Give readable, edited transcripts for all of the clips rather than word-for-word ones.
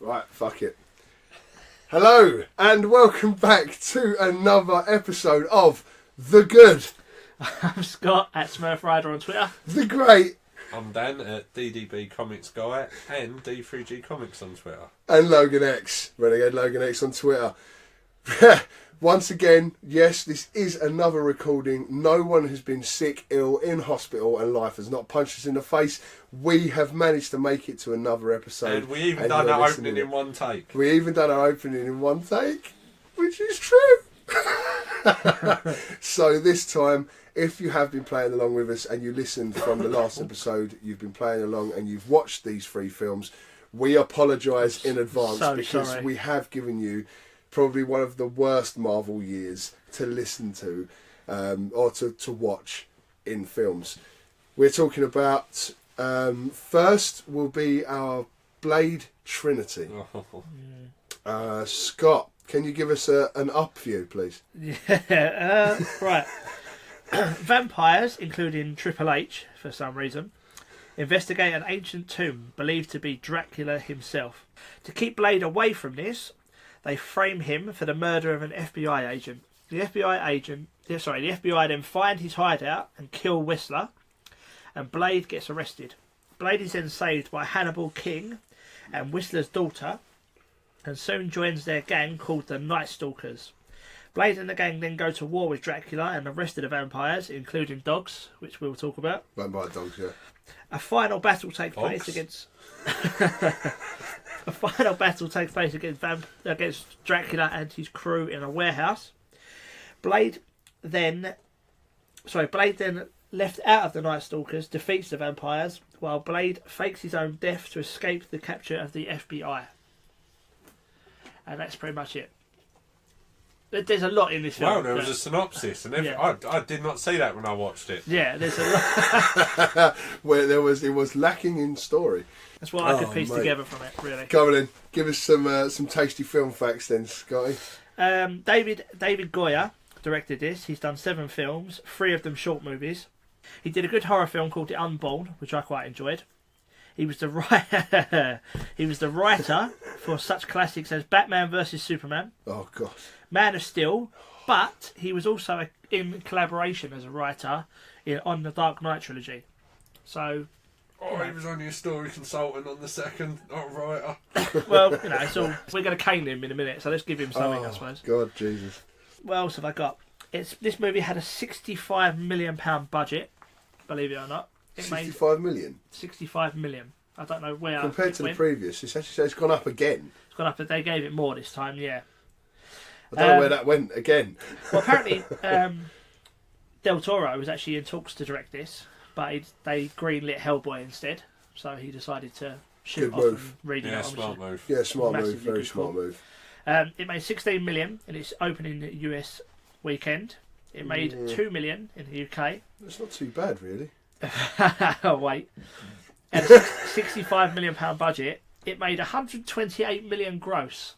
Right, fuck it. Hello, and welcome back to another episode of The Good. I'm Scott at Smurf Rider on Twitter. The Great. I'm Dan at DDB Comics Guy and D3G Comics on Twitter. And Logan X, Renegade Logan X on Twitter. Once again, yes, this is another recording. No one has been sick, ill, in hospital, and life has not punched us in the face. We have managed to make it to another episode. And we even done our opening in one take. We even done our opening in one take, which is true. So this time, if you have been playing along with us and you listened from the last episode, you've been playing along and you've watched these three films, we apologise in advance because we have given you probably one of the worst Marvel years to listen to or to watch in films. We're talking about, first will be our Blade Trinity. Scott, can you give us an up view, please? Yeah, right. Vampires, including Triple H for some reason, investigate an ancient tomb believed to be Dracula himself. To keep Blade away from this, they frame him for the murder of an FBI agent. The FBI then find his hideout and kill Whistler, and Blade gets arrested. Blade is then saved by Hannibal King and Whistler's daughter, and soon joins their gang called the Night Stalkers. Blade and the gang then go to war with Dracula and the rest of the vampires, including dogs, which we'll talk about. Vampire dogs, yeah. A final battle takes place against against Dracula and his crew in a warehouse. Blade then left out of the Night Stalkers defeats the vampires, while Blade fakes his own death to escape the capture of the FBI. And that's pretty much it. There's a lot in this film. Wow, there was a synopsis, and I did not see that when I watched it. Yeah, there's a lot. Where it was lacking in story. That's what I could piece together from it, really. Come on in, give us some tasty film facts then, Scotty. David Goyer directed this. He's done 7 films, 3 of them short movies. He did a good horror film called The Unborn, which I quite enjoyed. He was the writer for such classics as Batman vs Superman. Oh God. Man of Steel, but he was also in collaboration as a writer on the Dark Knight trilogy. So, he was only a story consultant on the second, not a writer. Well, it's all. We're going to cane him in a minute, so let's give him something, I suppose. God, Jesus. What else have I got? This movie had a £65 million budget, believe it or not. 65 million? 65 million. I don't know where. Compared to the previous, it's gone up again. It's gone up, but they gave it more this time, yeah. I don't know where that went again. Well, apparently, Del Toro was actually in talks to direct this, but they greenlit Hellboy instead. So he decided to shoot off and read it. Smart move. Yeah, smart move. Very smart move. It made 16 million in its opening US weekend. It made 2 million in the UK. That's not too bad, really. Wait. And a £65 million budget, it made 128 million gross.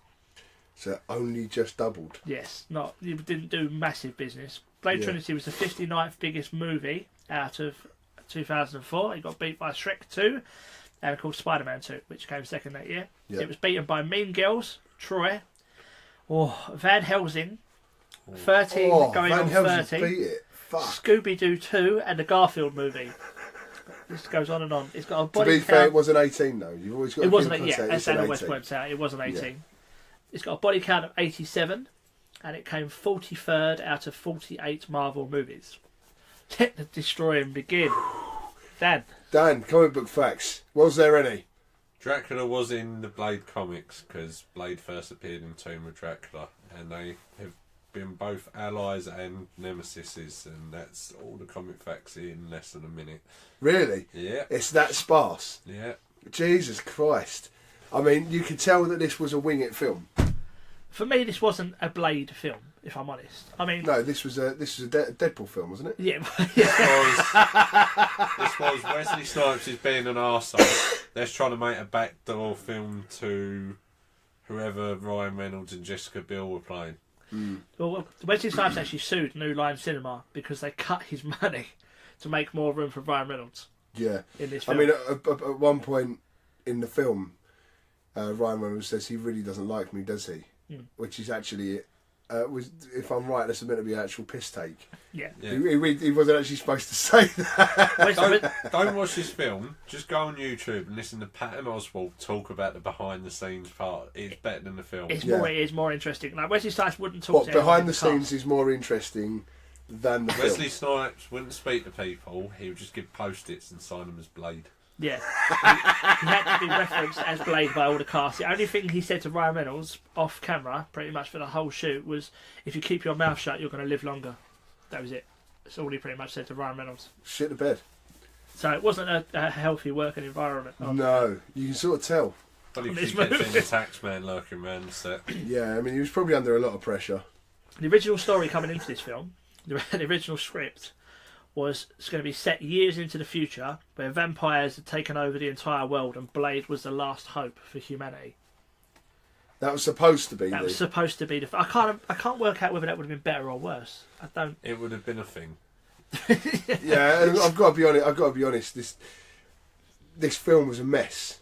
So only just doubled. Yes, it didn't do massive business. Blade Trinity was the 59th biggest movie out of 2004. It got beat by Shrek 2 and of course Spider-Man 2, which came second that year. Yep. It was beaten by Mean Girls, Troy, Van Helsing, 13 going Van on Helsing's 30, beat it. Fuck. Scooby-Doo 2 and the Garfield movie. This goes on and on. It's got a body count. To be count. fair, it wasn't 18 though. You've always got. It wasn't. As Daniel West points out, it wasn't 18. Yeah. It's got a body count of 87, and it came 43rd out of 48 Marvel movies. Let the destroying begin. Dan, comic book facts. Was there any? Dracula was in the Blade comics because Blade first appeared in Tomb of Dracula, and they have been both allies and nemesises, and that's all the comic facts in less than a minute. Really? Yeah. It's that sparse? Yeah. Jesus Christ. I mean, you could tell that this was a wing it film. For me, this wasn't a Blade film, if I'm honest. I mean, no, this was a Deadpool film, wasn't it? Yeah. This was Wesley Snipes is being an arsehole. They're trying to make a backdoor film to whoever Ryan Reynolds and Jessica Biel were playing. Well, Wesley Snipes actually sued New Line Cinema because they cut his money to make more room for Ryan Reynolds. Yeah. In this film. I mean, at one point in the film, Ryan Reynolds says he really doesn't like me, does he? Which is actually, if I'm right, that's meant to be an actual piss take. Yeah. He wasn't actually supposed to say that. Don't watch this film. Just go on YouTube and listen to Patton Oswalt talk about the behind the scenes part. It's better than the film. It is more interesting. Like Wesley Snipes wouldn't talk. What behind the scenes is more interesting than the Wesley film. Snipes wouldn't speak to people. He would just give post-its and sign them as Blade. Yeah, he had to be referenced as Blade by all the cast. The only thing he said to Ryan Reynolds off camera, pretty much for the whole shoot, was, "If you keep your mouth shut, you're going to live longer." That was it. That's all he pretty much said to Ryan Reynolds. Shit the bed. So it wasn't a healthy working environment. No, you can sort of tell. But he keeps getting the taxman lurking around the set. Yeah, I mean, he was probably under a lot of pressure. The original story coming into this film, the original script, was going to be set years into the future, where vampires had taken over the entire world and Blade was the last hope for humanity. That was supposed to be. That was supposed to be the. I can't work out whether that would have been better or worse. I don't. It would have been a thing. Yeah, and I've got to be honest. This film was a mess.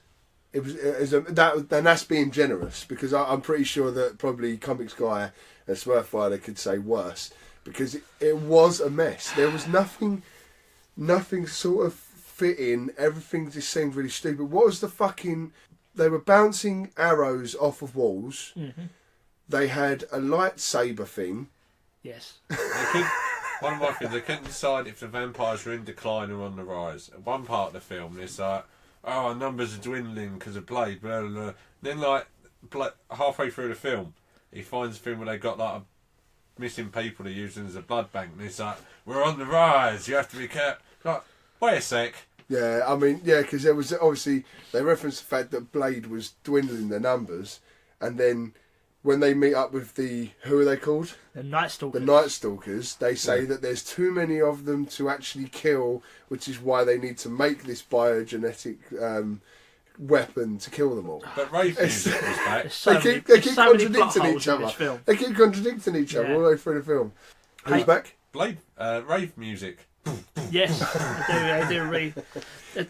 It was and that's being generous, because I'm pretty sure that probably Comics Guy and Smurfrider could say worse, because it was a mess. There was nothing sort of fit in. Everything just seemed really stupid. What was the fucking? They were bouncing arrows off of walls. Mm-hmm. They had a lightsaber thing. Yes. One of my things, they couldn't decide if the vampires were in decline or on the rise. At one part of the film, it's like, our numbers are dwindling because of Blade, blah, blah, blah. Then, halfway through the film, he finds a film where they got, missing people they're using as a blood bank, and it's like, we're on the rise, you have to be careful. Like, wait a sec. Yeah, I mean, because there was, obviously, they referenced the fact that Blade was dwindling their numbers, and then when they meet up with who are they called? The Night Stalkers. The Night Stalkers, they say that there's too many of them to actually kill, which is why they need to make this biogenetic weapon to kill them all. But rave music was back. They keep contradicting each other. They keep contradicting each other all the way through the film. Who's back? Blade, rave music. Yes, I do really.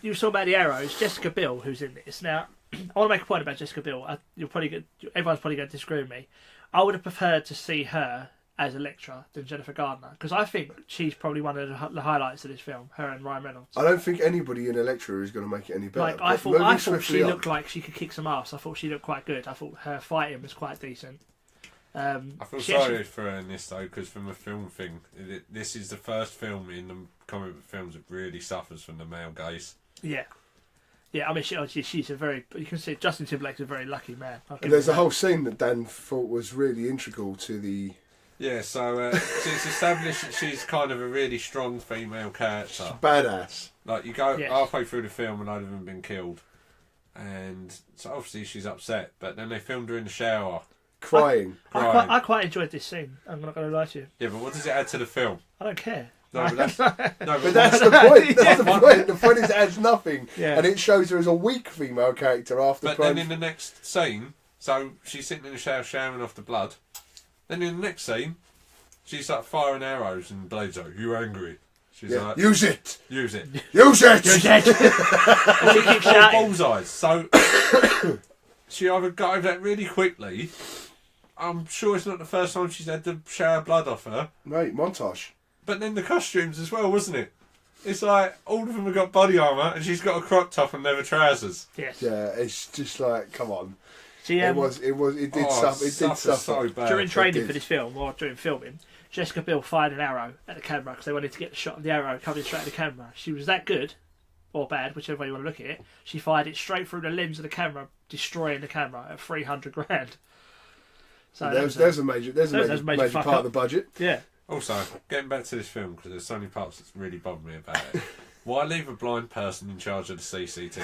You saw about the arrows. Jessica Biel, who's in this now. I want to make a point about Jessica Biel. Everyone's probably going to disagree with me. I would have preferred to see her as Elektra than Jennifer Gardner, because I think she's probably one of the highlights of this film. Her and Ryan Reynolds. I don't think anybody in Elektra is going to make it any better. I thought she looked like she could kick some ass. I thought she looked quite good. I thought her fighting was quite decent. I feel sorry for her in this though, because from a film thing, this is the first film in the comic book films that really suffers from the male gaze. Yeah. Yeah, I mean, she's a very... You can see Justin Timberlake's a very lucky man. And there's a whole scene that Dan thought was really integral to the... Yeah, so it's established that she's kind of a really strong female character. She's badass. Like, you go halfway through the film and a load of them been killed. And so obviously she's upset, but then they filmed her in the shower. Crying. I quite enjoyed this scene. I'm not going to lie to you. Yeah, but what does it add to the film? I don't care. No, but that's the point. That's the point. The point is it adds nothing. Yeah. And it shows her as a weak female character after... But then in the next scene, so she's sitting in the shower showering off the blood. Then in the next scene, she's like firing arrows and Blade's like, you angry? She's like... Use it! Use it! Use it! Use it! And she keeps shouting. Bullseyes. So she either got over that really quickly. I'm sure it's not the first time she's had to shower blood off her. Mate, montage. But then the costumes as well, wasn't it? It's like all of them have got body armour and she's got a crop top and leather trousers. Yes. Yeah, it's just like, come on. It did suffer so bad. During training for this film, or during filming, Jessica Biel fired an arrow at the camera because they wanted to get the shot of the arrow coming straight at the camera. She was that good, or bad, whichever way you want to look at it. She fired it straight through the lens of the camera, destroying the camera at $300,000. So there's a major part of the budget. Yeah. Also, getting back to this film, because there's so many parts that really bother me about it. Why leave a blind person in charge of the CCTV?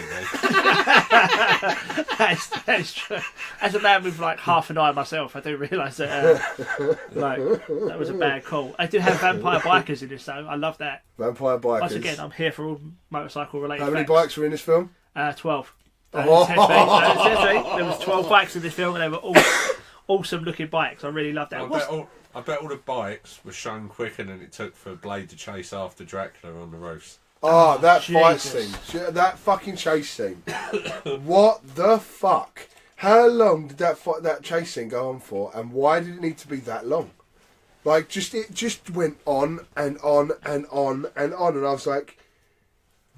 That's true. As a man with like half an eye myself, I do realise that that was a bad call. I do have vampire bikers in this though. I love that. Vampire bikers. Once again, I'm here for all motorcycle related. How many facts. bikes were in this film? 12. There was 12 bikes in this film, and they were all awesome looking bikes. I really loved that. I bet all the bikes were shown quicker than it took for Blade to chase after Dracula on the roofs. That fight scene. That fucking chase scene. What the fuck? How long did that chase scene go on for, and why did it need to be that long? Like, it just went on and on and on and on, and I was like,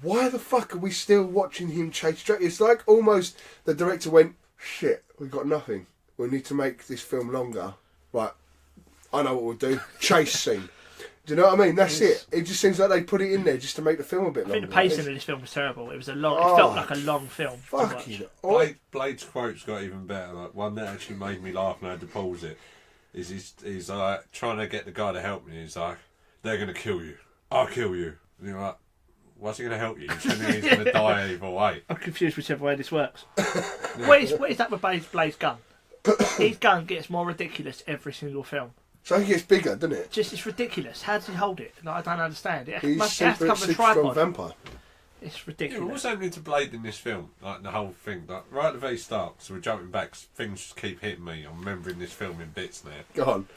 why the fuck are we still watching him chase Dracula? It's like almost the director went, shit, we've got nothing. We need to make this film longer. Right, I know what we'll do. Chase scene. Do you know what I mean? That's it. It just seems like they put it in there just to make the film a bit longer. I think the pacing of this film was terrible. It was it felt like a long film. Fucking Blade's quotes got even better. Like, one that actually made me laugh and I had to pause it. He's like trying to get the guy to help me. He's like, they're going to kill you. I'll kill you. And you're like, what's he going to help you? He's telling me he's going to die either way. I'm confused whichever way this works. What is that with Blade's gun? His gun gets more ridiculous every single film. So it gets bigger, doesn't it? It's ridiculous. How does he hold it? Like, I don't understand. It He's has to come with a tripod. Vampire. It's ridiculous. Yeah, what's happening to Blade in this film? Like the whole thing, like right at the very start. So we're jumping back. Things just keep hitting me. I'm remembering this film in bits now. Go on.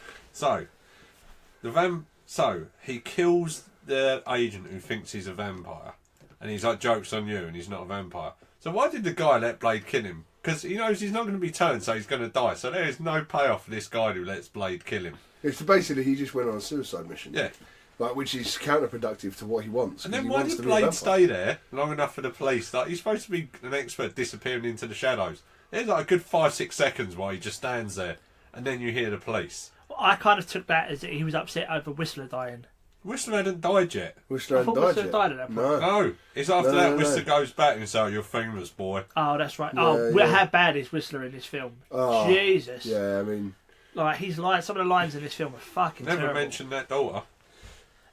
So he kills the agent who thinks he's a vampire, and he's like, "Joke's on you," and he's not a vampire. So why did the guy let Blade kill him? Because he knows he's not going to be turned, so he's going to die. So there is no payoff for this guy who lets Blade kill him. It's basically he just went on a suicide mission. Yeah. Like, which is counterproductive to what he wants. And then why did Blade stay there long enough for the police? Like, he's supposed to be an expert disappearing into the shadows. There's like a good 5-6 seconds while he just stands there, and then you hear the police. Well, I kind of took that as he was upset over Whistler dying. Whistler hadn't died yet. Whistler hadn't died yet. Died at that point. No. It's after that Whistler goes back and says, "You're famous, boy." Oh, that's right. Yeah, how bad is Whistler in this film? Oh, Jesus. Yeah, I mean... Like, some of the lines in this film are fucking Never terrible. mentioned that daughter.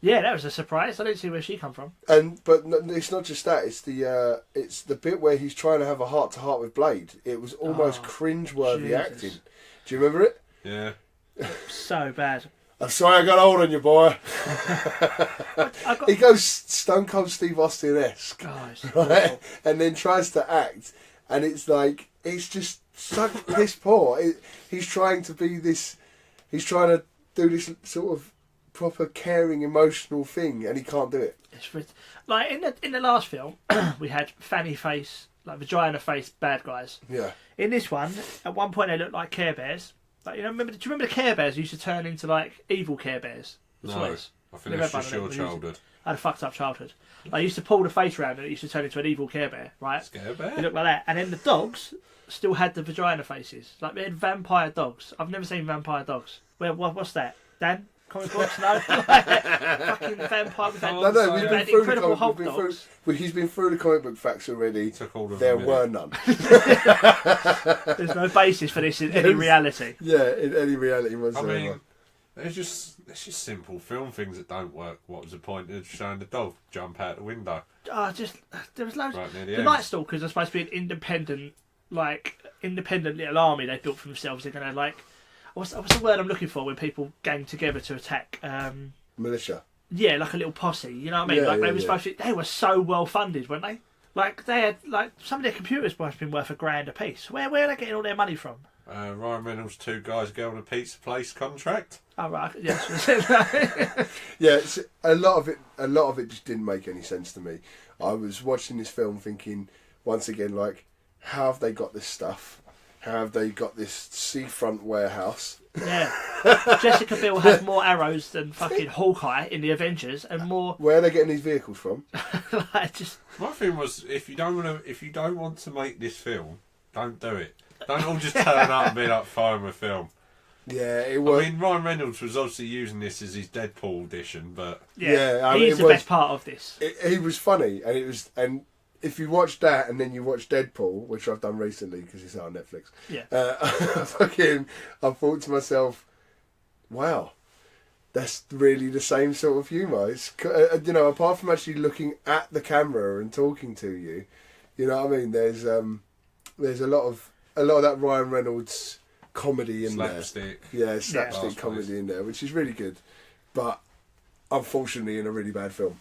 Yeah, that was a surprise. I didn't see where she come from. But it's not just that. It's the bit where he's trying to have a heart-to-heart with Blade. It was almost cringe-worthy acting. Do you remember it? Yeah. So bad. I'm sorry I got old on you, boy. He goes Stone Cold Steve Austin-esque. Right? And then tries to act. And it's like, it's just so piss poor. He's trying to be this... He's trying to do this sort of proper caring, emotional thing, and he can't do it. It's like in the last film, we had fanny face, like vagina face bad guys. Yeah. In this one, at one point they looked like Care Bears. Like, do you remember the Care Bears who used to turn into like evil Care Bears? No, I think that's just your childhood. I had a fucked up childhood. I used to pull the face around and it used to turn into an evil Care Bear, right? Scare Bear? They looked like that. And then the dogs still had the vagina faces. Like, they had vampire dogs. I've never seen vampire dogs. What's that? Dan? Comic books? No? Fucking vampire with No, we've been through Incredible Hulk dogs. He's been through the comic book facts already. There were none. There's no basis for this in any reality. Yeah, in any reality whatsoever. I mean, there's just simple film things that don't work. What was the point of showing the dog jump out the window? There was loads. Right near the Night Stalkers are supposed to be an independent little army they built for themselves. They're gonna like, what's the word I'm looking for when people gang together to attack? Militia. Yeah, like a little posse. You know what I mean? They were so well funded, weren't they? Like, they had, like, some of their computers must have been worth $1,000 a piece. Where are they getting all their money from? Ryan Reynolds' 2 guys go on a pizza place contract. Oh right, yes. Yeah, a lot of it just didn't make any sense to me. I was watching this film thinking, once again, like, how have they got this stuff? How have they got this seafront warehouse? Yeah. Jessica Biel has more arrows than fucking Hawkeye in the Avengers, and more. Where are they getting these vehicles from? My thing was, if you don't want to make this film, don't do it. Don't all just turn up and be like, fine with film. Yeah, it was. I mean, Ryan Reynolds was obviously using this as his Deadpool audition, but he's the best part of this. He was funny, and if you watch that and then you watch Deadpool, which I've done recently because it's on Netflix, I thought to myself, wow, that's really the same sort of humour. It's, apart from actually looking at the camera and talking to you, you know what I mean. There's a lot of that Ryan Reynolds comedy in slapstick. There. Slapstick comedy in there, which is really good, but unfortunately in a really bad film.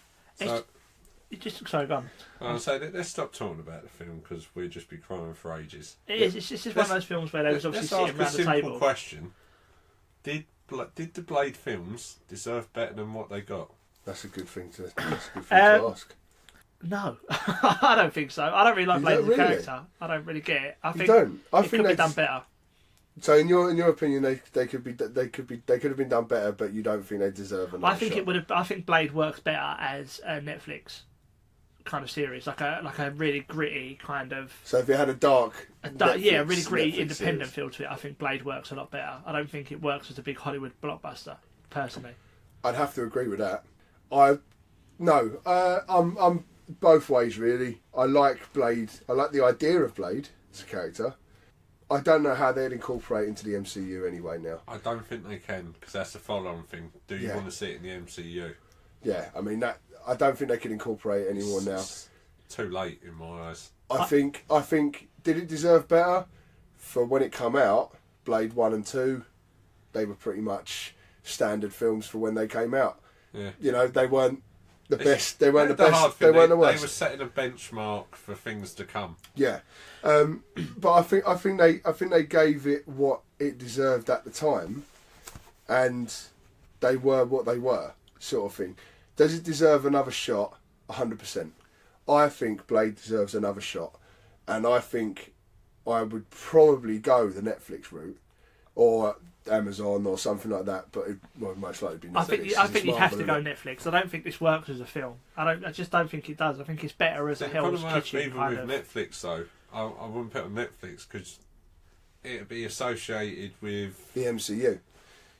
Sorry, go on. I'll say that let's stop talking about the film because we'll just be crying for ages. It is. It's just one of those films where they was obviously sitting around the table. Let's ask a simple question: Did the Blade films deserve better than what they got? That's a good thing to ask. No, I don't think so. I don't really like Blade as a really? character. I don't really get it. I think You don't? I it think could be done better. So in your opinion, they could have been done better, but you don't think they deserve another I think shot. it would have. I think Blade works better as a Netflix kind of series, like a really gritty kind of. So if it had a dark, really gritty Netflix independent series. feel to it, I think Blade works a lot better. I don't think it works as a big Hollywood blockbuster, personally. I'd have to agree with that. I'm both ways really. I like Blade. I like the idea of Blade as a character. I don't know how they'd incorporate into the MCU anyway now. I don't think they can, because that's the follow-on thing. Do you want to see it in the MCU? Yeah, I mean that. I don't think they can incorporate it anymore now. It's too late in my eyes. I think. Did it deserve better? For when it come out, Blade 1 and 2, they were pretty much standard films for when they came out. Yeah. You know, they weren't the best. They weren't the best. They weren't the worst. They were setting a benchmark for things to come. Yeah, but I think they gave it what it deserved at the time, and they were what they were, sort of thing. Does it deserve another shot? 100%. I think Blade deserves another shot, and I think I would probably go the Netflix route or Amazon or something like that, but it would most likely be Netflix. I think you'd have to go Netflix. I don't think this works as a film. I just don't think it does. I think it's better as a Hell's Kitchen even kind with of. Netflix though, I wouldn't put it on Netflix because it'd be associated with the MCU.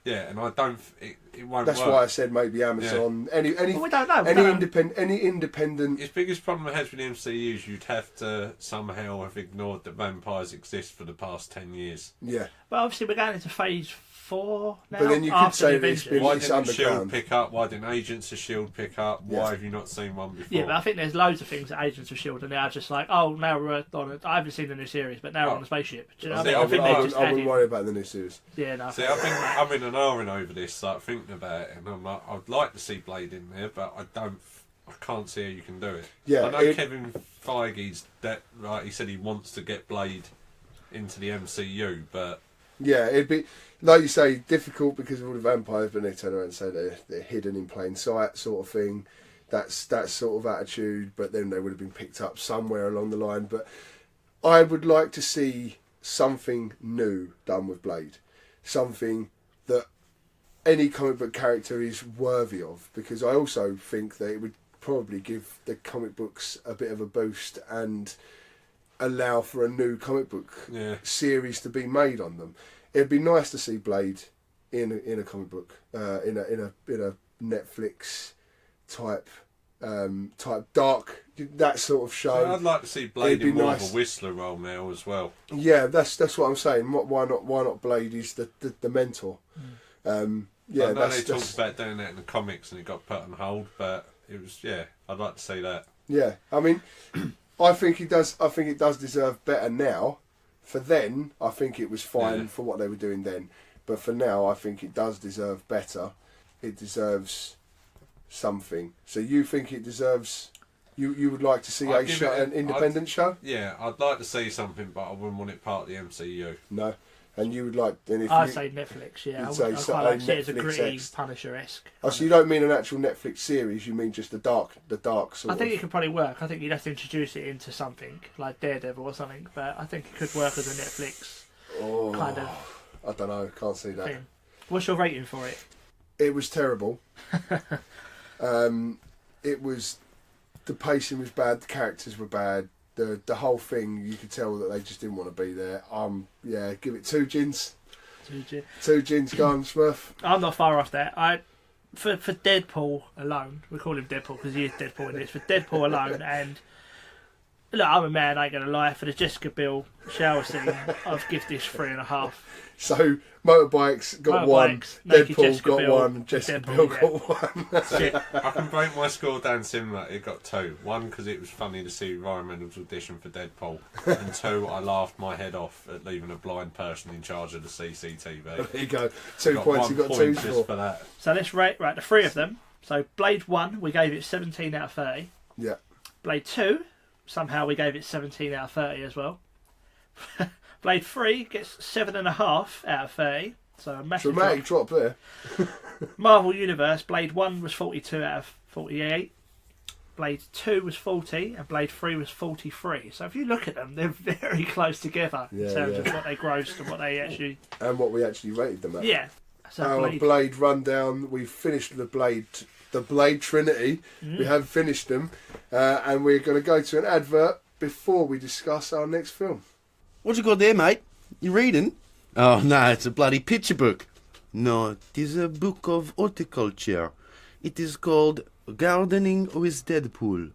Yeah, and I don't. It won't. That's work. why I said maybe Amazon. Yeah. Any. Well, we don't know. Any independent. Its biggest problem it has with the MCU is you'd have to somehow have ignored that vampires exist for the past 10 years. Yeah. But obviously we're going into phase 4 now. But then you could say that it's been why didn't underground. Shield pick up? Why didn't Agents of Shield pick up? Why have you not seen one before? Yeah, but I think there's loads of things that Agents of Shield are now just like, oh, now we're on. I haven't seen the new series, but now we're on a spaceship. Do you know what I mean? I wouldn't worry about the new series. Yeah, no. See, I think I'm in an R over this, like thinking about it, and I'm like, I'd like to see Blade in there, but I can't see how you can do it. Yeah, I know Kevin Feige's right. He said he wants to get Blade into the MCU, but yeah, it'd be like you say difficult because of all the vampires, but they turn around and say they're hidden in plain sight, sort of thing. That's that sort of attitude, but then they would have been picked up somewhere along the line. But I would like to see something new done with Blade, something that any comic book character is worthy of, because I also think that it would probably give the comic books a bit of a boost and allow for a new comic book series to be made on them. It'd be nice to see Blade in a comic book, in a Netflix type dark, that sort of show. So I'd like to see Blade in more of a Whistler role now as well. Yeah, that's what I'm saying. Why not Blade is the mentor. Yeah, I know they talked about doing that in the comics and it got put on hold, but it was I'd like to see that. Yeah, I mean, I think it does deserve better now. For then, I think it was fine for what they were doing then, but for now, I think it does deserve better. It deserves something. So you think it deserves? You would like to see an independent show? Yeah, I'd like to see something, but I wouldn't want it part of the MCU. No. And you would like... I'd say Netflix, yeah. I'd quite like to see it as a gritty Punisher-esque. Oh, so you don't mean an actual Netflix series, you mean just the dark sort of... I think it could probably work. I think you'd have to introduce it into something, like Daredevil or something, but I think it could work as a Netflix kind of... I don't know, can't see that. Thing. What's your rating for it? It was terrible. It was... The pacing was bad, the characters were bad. The whole thing, you could tell that they just didn't want to be there. Yeah, give it 2 gins. 2 gins, go on, Smurf. I'm not far off that. For Deadpool alone, we call him Deadpool because he is Deadpool in this. For Deadpool alone, and look, I'm a man, I ain't gonna lie. For the Jessica Biel shower scene, I'd give this 3.5. So motorbikes got 1, Deadpool got Biel, 1, Jessica Biel got 1. So I can break my score down similar. It got 2. 1 because it was funny to see Ryan Reynolds audition for Deadpool, and 2 I laughed my head off at leaving a blind person in charge of the CCTV. There you go. 2 points. You got 2 for that. So let's rate the 3 of them. So Blade 1, we gave it 17 out of 30. Yeah. Blade 2, somehow we gave it 17 out of 30 as well. Blade 3 gets 7.5 out of 30. So a massive dramatic drop there. Marvel Universe, Blade 1 was 42 out of 48. Blade 2 was 40 and Blade 3 was 43. So if you look at them, they're very close together in terms of what they grossed and what they actually... And what we actually rated them at. Yeah. So our Blade rundown, we've finished the Blade Trinity. We have finished them. And we're going to go to an advert before we discuss our next film. What you got there, mate? You reading? Oh, no, it's a bloody picture book. No, it is a book of horticulture. It is called Gardening with Deadpool.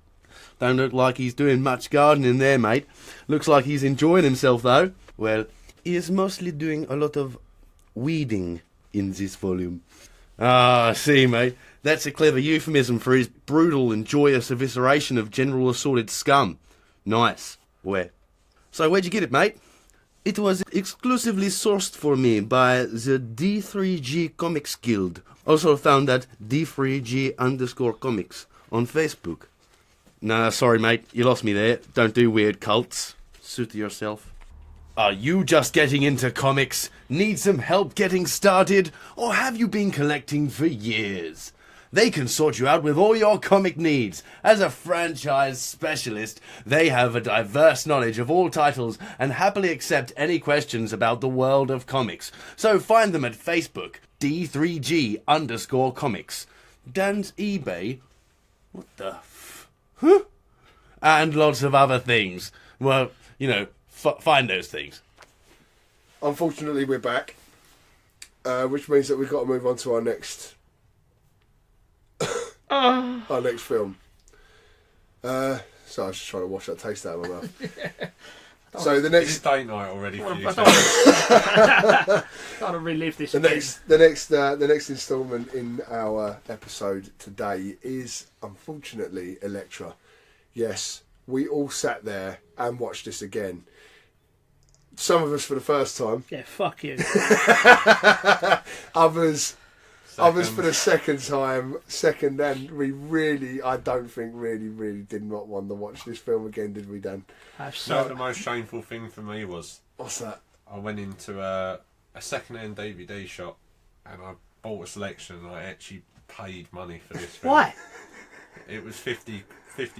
Don't look like he's doing much gardening there, mate. Looks like he's enjoying himself, though. Well, he is mostly doing a lot of weeding in this volume. Ah, I see, mate. That's a clever euphemism for his brutal and joyous evisceration of general assorted scum. Nice. Where? So where'd you get it, mate? It was exclusively sourced for me by the D3G Comics Guild. Also found at D3G_comics on Facebook. Nah, sorry, mate. You lost me there. Don't do weird cults. Suit yourself. Are you just getting into comics? Need some help getting started? Or have you been collecting for years? They can sort you out with all your comic needs. As a franchise specialist, they have a diverse knowledge of all titles and happily accept any questions about the world of comics. So find them at Facebook, D3G_comics. Dan's eBay? What the Huh? And lots of other things. Well, you know, find those things. Unfortunately, we're back. Which means that we've got to move on to our next... our next film. So I was just trying to wash that taste out of my mouth. So the next it's date night already for you. I want to relive this. The next instalment in our episode today is unfortunately Elektra. Yes, we all sat there and watched this again. Some of us for the first time. Yeah, fuck you. Others for the second time. And I don't think really did not want to watch this film again, did we, Dan? No, the most shameful thing for me was... What's that? I went into a second-hand DVD shop and I bought a selection and I actually paid money for this film. Why? It was 50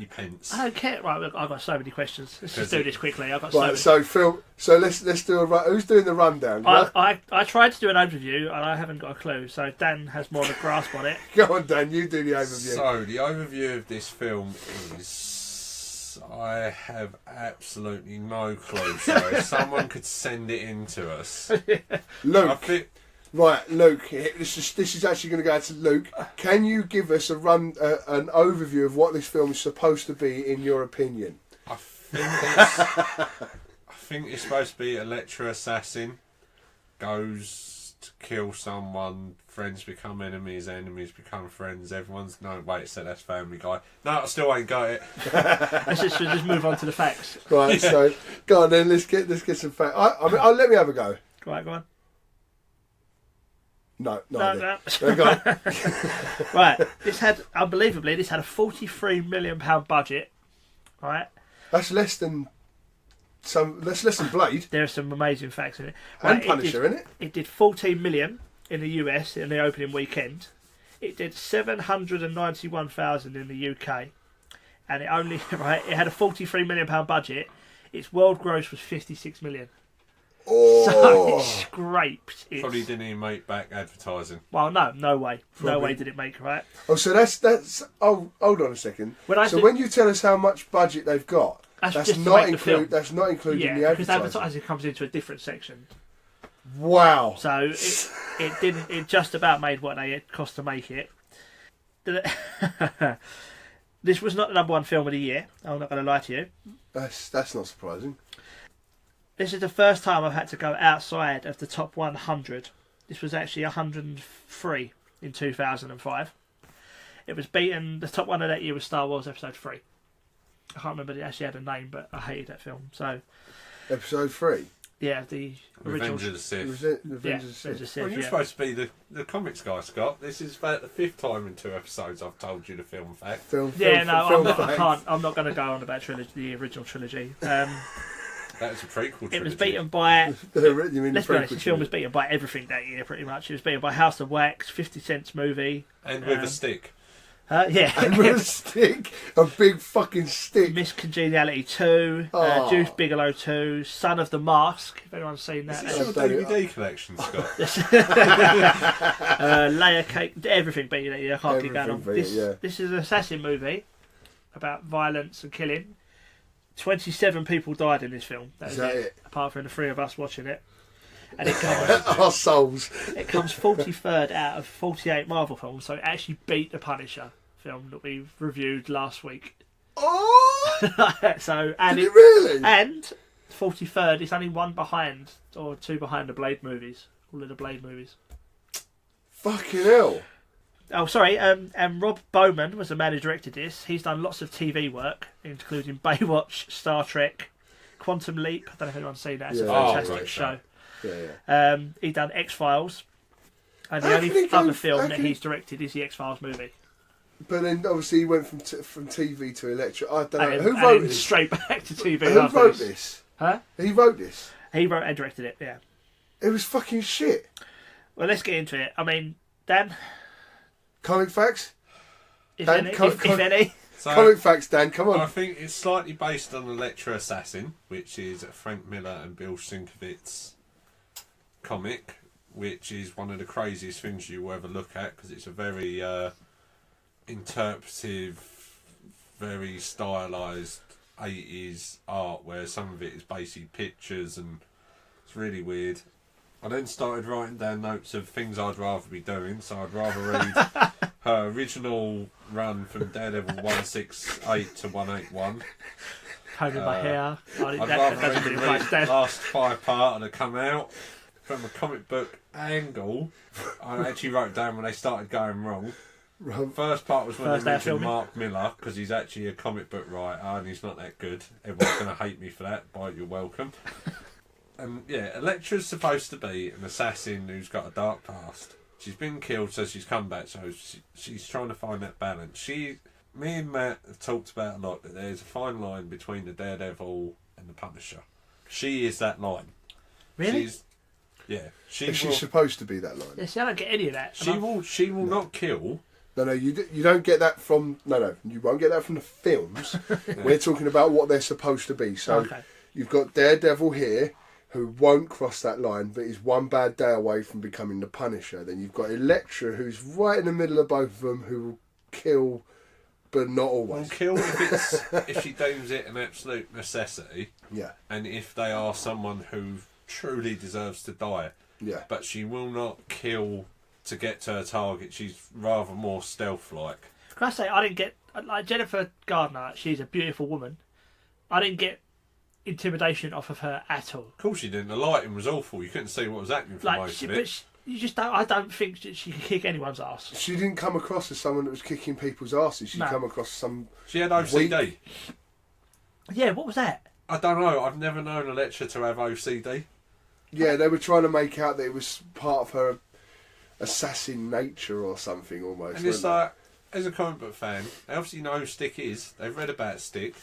pence. I don't care. Right, look, I've got so many questions. Let's just do this quickly. I've got right, so Phil, let's do a run. Who's doing the rundown? I tried to do an overview and I haven't got a clue. So Dan has more of a grasp on it. Go on, Dan. You do the overview. So the overview of this film is, I have absolutely no clue. So if someone could send it in to us, Luke. Right, Luke. This is actually going to go out to Luke. Can you give us an overview of what this film is supposed to be, in your opinion? I think it's supposed to be Elektra assassin goes to kill someone. Friends become enemies. Enemies become friends. Everyone's so that's Family Guy. No, I still ain't got it. Let's just move on to the facts. Right. Yeah. So go on then. Let's get some facts. Let me have a go. Right, go on. No. Go on. Right. This had a £43 million budget. Right. That's less than Blade. There are some amazing facts in it. Right, and Punisher, in it? It did 14 million in the US in the opening weekend. It did 791,000 in the UK, and it had a £43 million budget. Its world gross was 56 million. Oh. So it scraped. Probably didn't even make back advertising. Well, no way. Probably. No way did it make, right? Oh, so that's. Oh, hold on a second. When you tell us how much budget they've got, that's not including the advertising. Because advertising comes into a different section. Wow. So it just about made what they cost to make it. This was not the number one film of the year. I'm not going to lie to you. That's not surprising. This is the first time I've had to go outside of the top 100. This was actually 103 in 2005. It was beaten. The top one of that year was Star Wars Episode 3. I can't remember it actually had a name, but I hated that film. So, Episode 3? Yeah, the original. Revenge of the Sith. Revenge of the Sith. Well, you're supposed to be the comics guy, Scott. This is about the 5th time in 2 episodes I've told you the film fact. I'm not going to go on about the original trilogy. That was a prequel trilogy. It was beaten by... Let's be honest, this film was beaten by everything that year, pretty much. It was beaten by House of Wax, 50 Cent's movie. And with a stick. Yeah. And with a stick, a big fucking stick. Miss Congeniality 2, Juice Bigelow 2, Son of the Mask, if anyone's seen that. Is this your DVD collection, Scott? Layer Cake, everything beat it, I can't keep going on. This is an assassin movie about violence and killing. 27 people died in this film. That is it? Apart from the 3 of us watching it. And it comes, our souls. It comes 43rd out of 48 Marvel films, so it actually beat The Punisher film that we reviewed last week. Oh! So, and Did it really? And 43rd, it's only 1 behind, or 2 behind the Blade movies. All of the Blade movies. Fucking hell. Oh, sorry, and Rob Bowman was the man who directed this. He's done lots of TV work, including Baywatch, Star Trek, Quantum Leap. I don't know if anyone's seen that. It's a fantastic show. Yeah. He's done X-Files. And the only other film that he's directed is the X-Files movie. But then obviously he went from TV to Electra. I don't know. Who wrote this? Straight back to TV. Who wrote this? Huh? He wrote this? He wrote and directed it, yeah. It was fucking shit. Well, let's get into it. I mean, Dan? Comic facts? If any. So, comic facts, Dan, come on. I think it's slightly based on Electra Assassin, which is Frank Miller and Bill Sinkovitz's comic, which is one of the craziest things you will ever look at, because it's a very interpretive, very stylised 80s art, where some of it is basically pictures, and it's really weird. I then started writing down notes of things I'd rather be doing, so I'd rather read her original run from Daredevil 168 to 181. Combing my hair. I'd rather read the last 5 part that come out. From a comic book angle, I actually wrote down when they started going wrong. First part was when they mentioned Mark Miller, because he's actually a comic book writer and he's not that good. Everyone's going to hate me for that, but you're welcome. And yeah, Electra's supposed to be an assassin who's got a dark past. She's been killed, so she's come back, so she's trying to find that balance. Me and Matt have talked about a lot that there's a fine line between the Daredevil and the Punisher. She is that line. Really? She's supposed to be that line. Yeah, see, I don't get any of that. She will not kill. No, you don't get that from... No, you won't get that from the films. We're talking about what they're supposed to be. So you've got Daredevil here, who won't cross that line, but is one bad day away from becoming the Punisher. Then you've got Electra, who's right in the middle of both of them, who will kill, but not always. Will kill if she deems it an absolute necessity. Yeah. And if they are someone who truly deserves to die. Yeah. But she will not kill to get to her target. She's rather more stealth-like. Can I say, I didn't get... Like Jennifer Gardner, she's a beautiful woman. I didn't get intimidation off of her at all. Of course you didn't. The lighting was awful. You couldn't see what was happening for most of it. You just don't... I don't think she could kick anyone's ass. She didn't come across as someone that was kicking people's asses. She come across some... She had OCD. Yeah, what was that? I don't know. I've never known Electra to have OCD. Yeah, they were trying to make out that it was part of her assassin nature or something almost. And it's like, as a comic book fan, they obviously know who Stick is. They've read about Stick,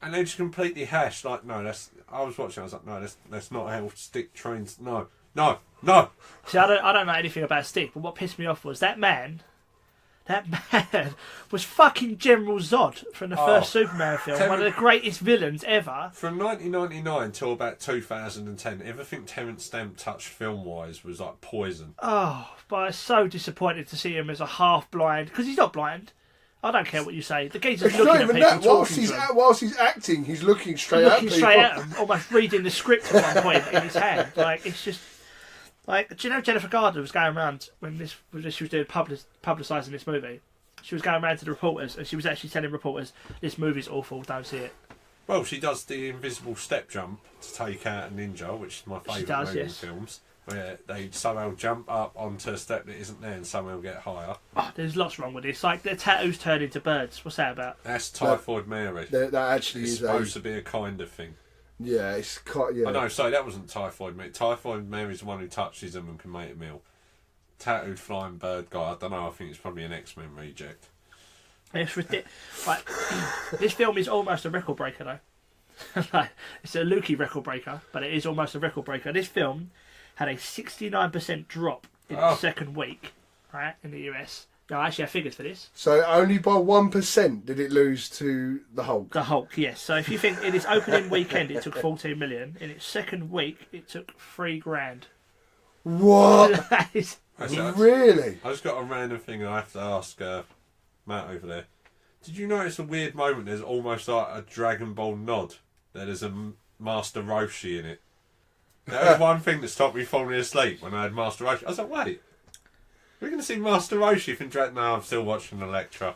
and they just completely hashed. Like, no, that's. I was watching. I was like, no, that's not how Stick trains. No. See, I don't know anything about Stick, but what pissed me off was that man was fucking General Zod from the first Superman film, one of the greatest villains ever. From 1999 till about 2010, everything Terence Stamp touched film-wise was like poison. Oh, but I was so disappointed to see him as a half-blind, because he's not blind. I don't care what you say. The geezer's looking at people, whilst he's acting, he's looking straight at people. Him, almost reading the script at one point in his hand. Like, it's just... Like, do you know Jennifer Gardner was going around when she was doing publicising this movie? She was going around to the reporters, and she was actually telling reporters, "This movie's awful. Don't see it." Well, she does the invisible step jump to take out a ninja, which is my favourite movie in films, where they somehow jump up onto a step that isn't there and somehow get higher. Oh, there's lots wrong with this. Like, their tattoos turn into birds. What's that about? That's Typhoid Mary. That actually is supposed to be a kind of thing. Yeah, it's quite... Yeah. Oh, no, sorry, that wasn't Typhoid Mary. Typhoid Mary's the one who touches them and can make a meal. Tattooed flying bird guy, I don't know, I think it's probably an X-Men reject. It's ridiculous. Like, this film is almost a record breaker, though. Like, it's a Lukey record breaker, but it is almost a record breaker. This film had a 69% drop in the second week, right, in the US. No, I actually have figures for this. So only by 1% did it lose to the Hulk. The Hulk, yes. So if you think in its opening weekend it took 14 million, in its second week it took $3,000. What? That is... Really? I just got a random thing I have to ask Matt over there. Did you notice a weird moment? There's almost like a Dragon Ball nod. There's a Master Roshi in it. That was one thing that stopped me falling asleep when I had Master Roshi. I was like, wait, we're going to see Master Roshi from Dragon... No, I'm still watching Electra.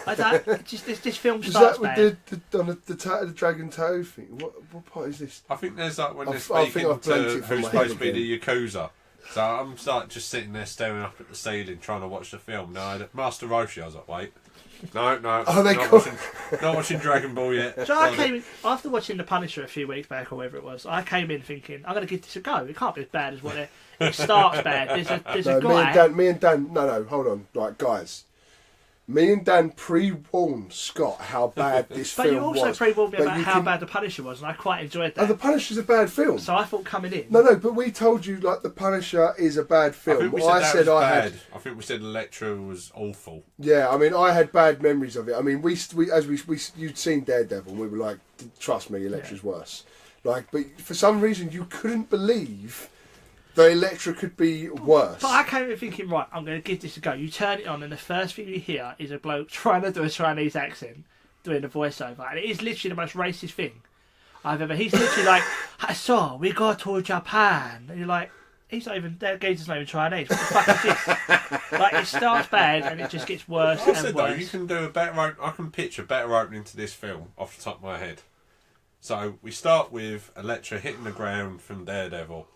I don't... Just this film Is starts that bad. with the Dragon Toe thing? What part is this? I think there's like when they're I think speaking I've blanked to it from who's my supposed head to be the Yakuza. So I'm like just sitting there staring up at the ceiling trying to watch the film. No, Master Roshi. I was like, wait. No, Oh, they not watching Dragon Ball yet. So I came in, after watching The Punisher a few weeks back or whatever it was, I came in thinking, I'm going to give this a go. It can't be as bad as what it starts bad. There's a guy... Me and Dan, no, hold on. Like, guys, me and Dan pre-warned Scott how bad this But film you also was. pre-warned me But about you how can- bad The Punisher was, and I quite enjoyed Oh, that. The Punisher's a bad film. So I thought coming in... No, but we told you, like, The Punisher is a bad I film. think we said that was had... bad. I think we said Electra was awful. Yeah, I mean, I had bad memories of it. I mean, you'd seen Daredevil, and we were like, trust me, Electra's worse. Like, but for some reason, you couldn't believe that Electra could be worse. But I came in thinking, right, I'm going to give this a go. You turn it on, and the first thing you hear is a bloke trying to do a Chinese accent, doing a voiceover, and it is literally the most racist thing I've ever... He's literally like, so we go to Japan. And you're like, he's not even... That geezer's not even Chinese. What the fuck is this? Like, it starts bad, and it just gets worse I and said though, worse. you can do a better. I can picture a better opening to this film off the top of my head. So we start with Electra hitting the ground from Daredevil.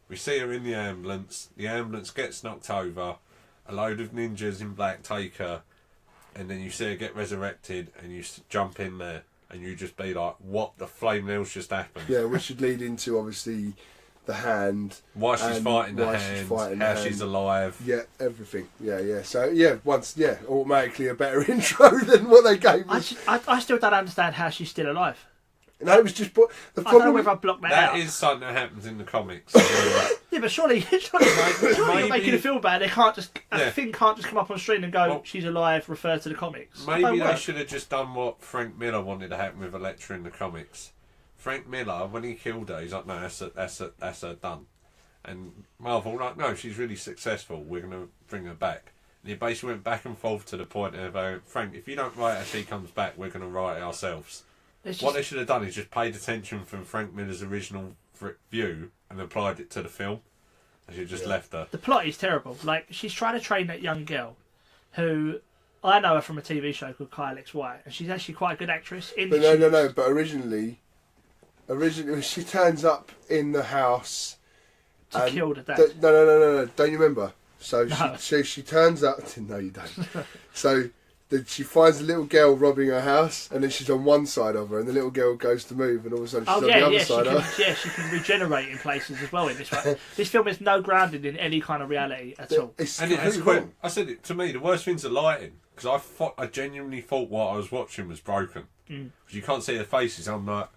We see her in the ambulance. The ambulance gets knocked over. A load of ninjas in black take her, and then you see her get resurrected, and you jump in there, and you just be like, "What the flame hell's just happened?" Yeah, which should lead into, obviously, the hand. Why she's and fighting the why hand, she's fighting how the she's hand. alive. Yeah, everything. Yeah. So, automatically a better intro than what they gave us. I still don't understand how she's still alive. No, it was just... The I don't know problem whether I blocked that out. That is something that happens in the comics. Yeah, but surely you're making a film bad. They can't just... Yeah. A thing can't just come up on screen and go, Well, she's alive, refer to the comics. That Maybe don't they work. should have just done what Frank Miller wanted to happen with Electra in the comics. Frank Miller, when he killed her, he's like, no, that's her done. And Marvel were like, no, she's really successful. We're going to bring her back. And he basically went back and forth to the point of, Frank, if you don't write her, she comes back, we're going to write it ourselves. What they should have done is just paid attention from Frank Miller's original view and applied it to the film. And you just left her. The plot is terrible. Like, she's trying to train that young girl who... I know her from a TV show called Kyle X White, and she's actually quite a good actress. But no. But originally, she turns up in the house to kill the dad. No. Don't you remember? So No. she turns up. No, you don't. So she finds the little girl robbing her house, and then she's on one side of her, and the little girl goes to move, and all of a sudden she's on the other side of her. She can regenerate in places as well in this one. This film is no grounded in any kind of reality at all. It's And it has completely quite, I said it to me, the worst thing's the lighting. Because I genuinely thought what I was watching was broken. Because you can't see the faces. I'm like,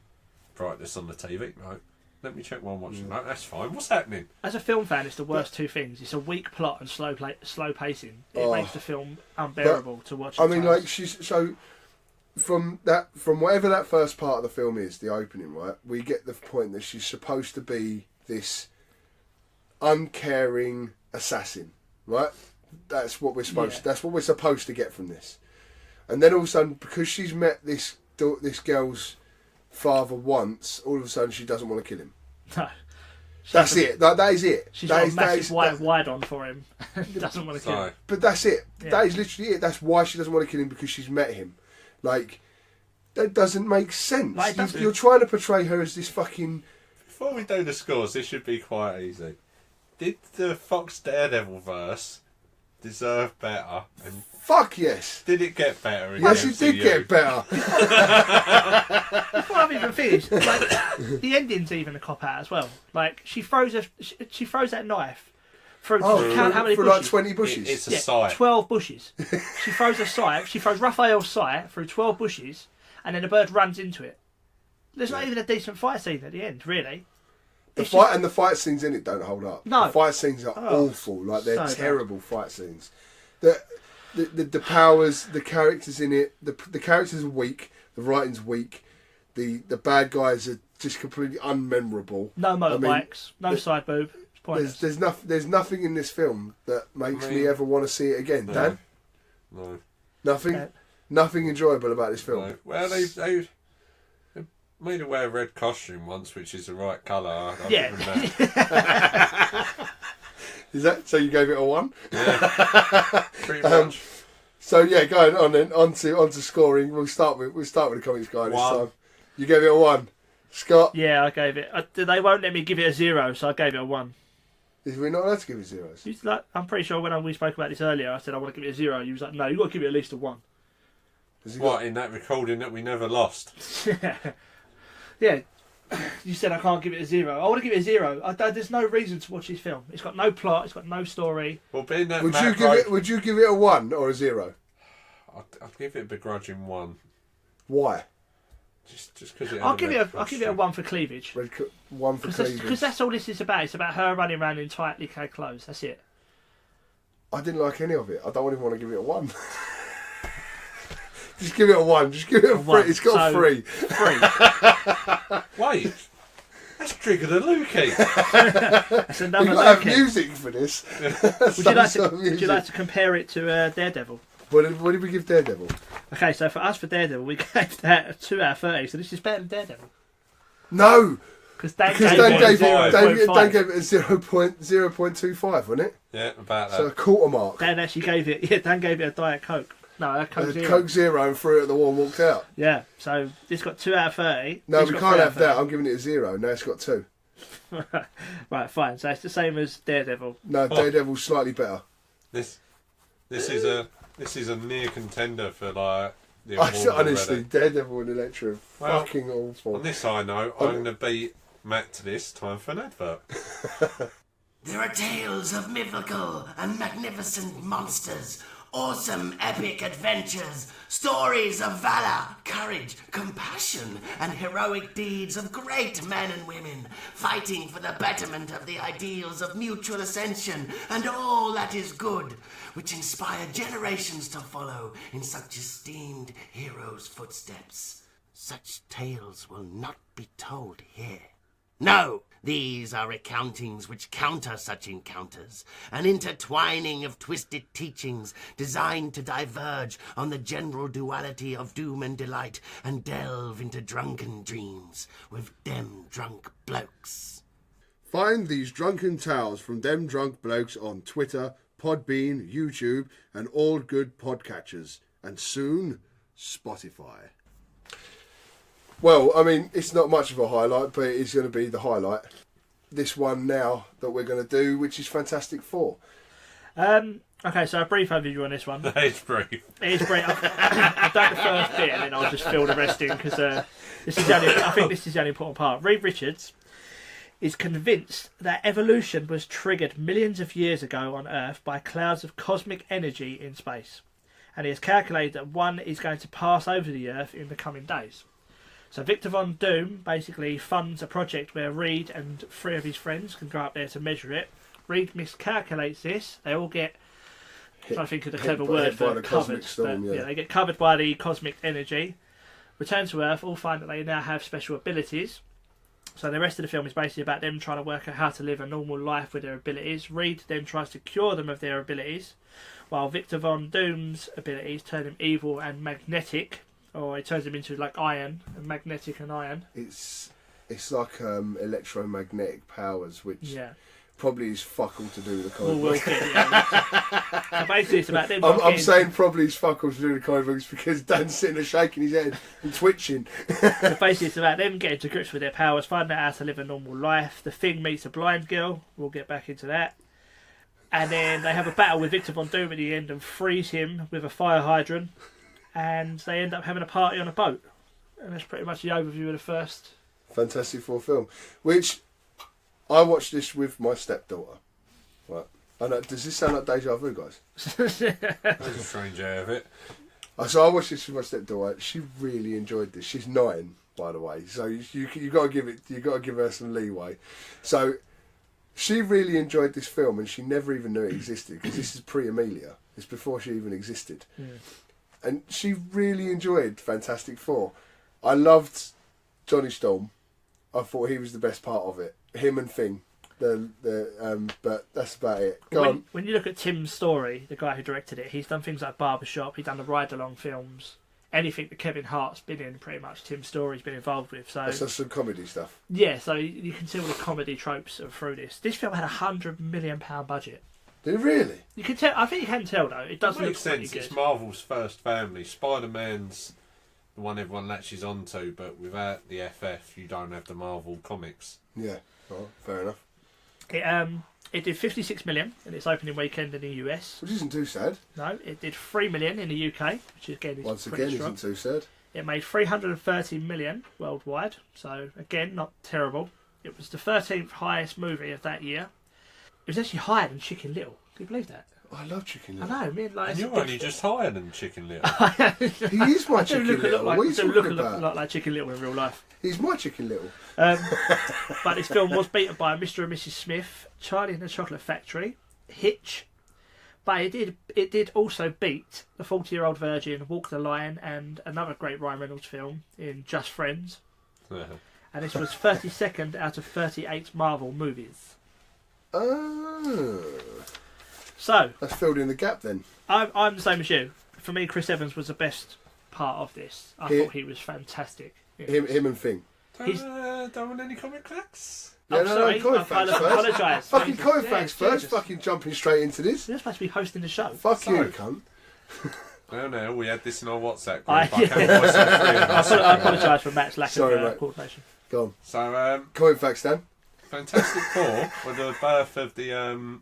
brightness on the TV. No. Let me check while I'm watching. No, that's fine. What's happening? As a film fan, it's the worst two things. It's a weak plot and slow pacing. It makes the film unbearable to watch. I mean, like, she's so from whatever that first part of the film is, the opening, right? We get the point that she's supposed to be this uncaring assassin, right? That's what we're supposed. That's what we're supposed to get from this. And then all of a sudden, because she's met this girl's father once, all of a sudden she doesn't want to kill him. No. That's it. That is it. She's got a massive wide on for him. Doesn't want to kill him. But that's it. Yeah. That is literally it. That's why she doesn't want to kill him, because she's met him. Like, that doesn't make sense. Like, You're trying to portray her as this fucking... Before we do the scores, this should be quite easy. Did the Fox Daredevil verse deserve better? And Fuck yes. did it get better? In Yes, the it did MCU? get better. Before I've even finished, like, the ending's even a cop out as well. Like, she throws that knife through. Count how many for bushes? like 20 bushes. It's a sight. 12 bushes. She throws a sight. She throws Raphael's sight through 12 bushes, and then the bird runs into it. There's not even a decent fight scene at the end, really. The fight scenes in it don't hold up. No. The fight scenes are awful. Like, they're so terrible fight scenes. the powers, the characters in it, the characters are weak, the writing's weak, the bad guys are just completely unmemorable. No motorbikes, no side boob. It's pointless. There's nothing in this film that makes me ever want to see it again. No. Dan? No. Nothing? Okay. Nothing enjoyable about this film? No. Well, they made her wear a red costume once, which is the right colour. I'll give them that. Is that so? You gave it a 1? Yeah, pretty much. So yeah, going on then onto scoring. We'll start with the comics guy this time. You gave it a 1, Scott. Yeah, I gave it. They won't let me give it a 0, so I gave it a 1. Is we not allowed to give it zeros? Like, I'm pretty sure when we spoke about this earlier, I said I want to give it a 0. You was like, no, you got to give it at least a 1. What, in that recording that we never lost? Yeah. You said I can't give it a 0. I want to give it a 0. There's no reason to watch this film. It's got no plot. It's got no story. Well, being that would you give it a 1 or a 0? I'd give it a begrudging 1. Why? Just because I'll give it a 1 for cleavage. 1 for cleavage. Because that's all this is about. It's about her running around in tightly clad clothes. That's it. I didn't like any of it. I don't even want to give it a 1. Just give it a 1. Just give it a 3. It's got a 3. 3. Wait. That's triggered a Lukey. That's another We've got to have Lukey. music for this. Would you like to compare it to Daredevil? What did we give Daredevil? Okay, so for us for Daredevil, we gave that a 2 out of 30. So this is better than Daredevil. No! Because Dan gave it a 0.25, wasn't it? Yeah, about that. So a quarter mark. Dan actually gave it. Yeah, Dan gave it a Diet Coke. No, a Coke Zero. Coke Zero and threw it at the wall and walked out. Yeah, so this got 2 out of 30. No, we can't have that. I'm giving it a 0. Now it's got 2. Right, fine. So it's the same as Daredevil. No, Daredevil's slightly better. This is a near contender for like the award Honestly, already. Daredevil and Elektra are fucking awful. On this high note, I'm going to beat Matt to this. Time for an advert. There are tales of mythical and magnificent monsters, awesome epic adventures, stories of valor, courage, compassion, and heroic deeds of great men and women, fighting for the betterment of the ideals of mutual ascension and all that is good, which inspire generations to follow in such esteemed heroes' footsteps. Such tales will not be told here. No! These are recountings which counter such encounters, an intertwining of twisted teachings designed to diverge on the general duality of doom and delight and delve into drunken dreams with dem drunk blokes. Find these drunken tales from them drunk blokes on Twitter, Podbean, YouTube, and all good podcatchers, and soon Spotify. Well, I mean, it's not much of a highlight, but it is going to be the highlight. This one now that we're going to do, which is Fantastic Four. Okay, so a brief overview on this one. It's brief. It is brief. I've done the first bit and then I'll just fill the rest in because I think this is the only important part. Reed Richards is convinced that evolution was triggered millions of years ago on Earth by clouds of cosmic energy in space. And he has calculated that one is going to pass over the Earth in the coming days. So Victor Von Doom basically funds a project where Reed and 3 of his friends can go up there to measure it. Reed miscalculates this. They all get, I think of the clever word for covered. They get covered by the cosmic energy. Return to Earth, all find that they now have special abilities. So the rest of the film is basically about them trying to work out how to live a normal life with their abilities. Reed then tries to cure them of their abilities, while Victor Von Doom's abilities turn him evil and magnetic. Or it turns him into like iron, and magnetic and iron. It's like electromagnetic powers, which probably is fuck all to do with the comic books. So basically it's about them. I'm saying probably is fuck all to do with the comic books because Dan's sitting there shaking his head and twitching. So basically it's about them getting to grips with their powers, finding out how to live a normal life. The Thing meets a blind girl. We'll get back into that. And then they have a battle with Victor Von Doom at the end and freeze him with a fire hydrant. And they end up having a party on a boat. And that's pretty much the overview of the first Fantastic Four film. Which, I watched this with my stepdaughter. Right. I know, does this sound like deja vu, guys? That's a strange air of it. So I watched this with my stepdaughter. She really enjoyed this. She's 9, by the way. So you got to give her some leeway. So she really enjoyed this film and she never even knew it existed because this is pre-Amelia. It's before she even existed. Mm. And she really enjoyed Fantastic Four. I loved Johnny Storm. I thought he was the best part of it. Him and Thing. But that's about it. When you look at Tim Story, the guy who directed it, he's done things like Barbershop, he's done the ride-along films. Anything that Kevin Hart's been in, pretty much, Tim Story's been involved with. So that's some comedy stuff. Yeah, so you can see all the comedy tropes through this. This film had a £100 million budget. Did it really? You can tell. I think you can tell though. It does It look makes pretty sense. good. It's Marvel's first family. Spider-Man's the one everyone latches onto, but without the FF, you don't have the Marvel comics. Yeah, well, fair enough. It did 56 million in its opening weekend in the US. Which isn't too sad. No, it did 3 million in the UK, which again is Once pretty again, strong. isn't too sad. It made 330 million worldwide, so again, not terrible. It was the 13th highest movie of that year. It was actually higher than Chicken Little. Can you believe that? I love Chicken I Little. know, man. Like, And you're only just higher than Chicken Little. He is my Chicken Little. What are you talking about? Look like Chicken Little in real life. He's my Chicken Little. But this film was beaten by Mr. and Mrs. Smith, Charlie and the Chocolate Factory, Hitch, but it did also beat The 40-Year-Old Virgin, Walk the Line, and another great Ryan Reynolds film in Just Friends. And this was 32nd out of 38 Marvel movies. Oh. So That's filled in the gap then. I'm the same as you. For me, Chris Evans was the best part of this. I thought he was fantastic. Him and Thing. Don't want any comic facts? Yeah, sorry, comic I facts first. apologise. Fucking comic facts first. Jesus. Fucking jumping straight into this. You're supposed to be hosting the show. Fuck So- you, cunt. No, we had this in our WhatsApp group. I I counted myself free of us. I apologise for Matt's lack Sorry, of mate. coordination. Go on. So, Comic facts, Dan. Fantastic Four were the birth of the